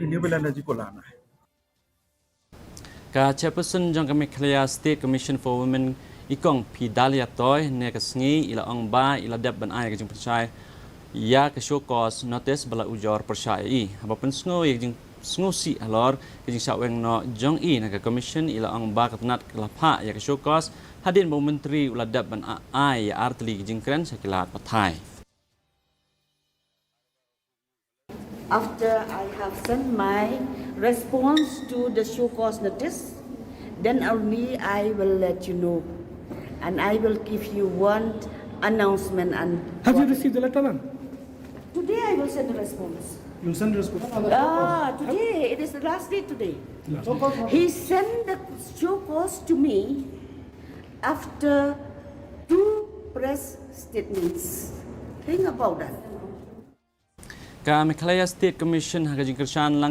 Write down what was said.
ini belanda jikolana Chairperson Jong State Commission for Women ikong Pidalia Toy ne kasngi ila ang ba ila deb ban ai ka Jingpynshai ya ka show cause notice bala ujor persyai habapun sngo jing sngo si alor ka jing saweng no Jong na ka commission ila ang ba katnat kelapa ya ka show cause hadin bo menteri ula deb ban ai ya artli jing kren sakilat pathai. After I have sent my response to the show cause notice, then only I will let you know. And I will give you one announcement. And have you received the letter, ma'am? Today I will send the response. You'll send the response? Today. It is the last day today. He sent the show cause to me after 2 press statements. Think about that. Ka State Commission ha ka Jingpynshai lang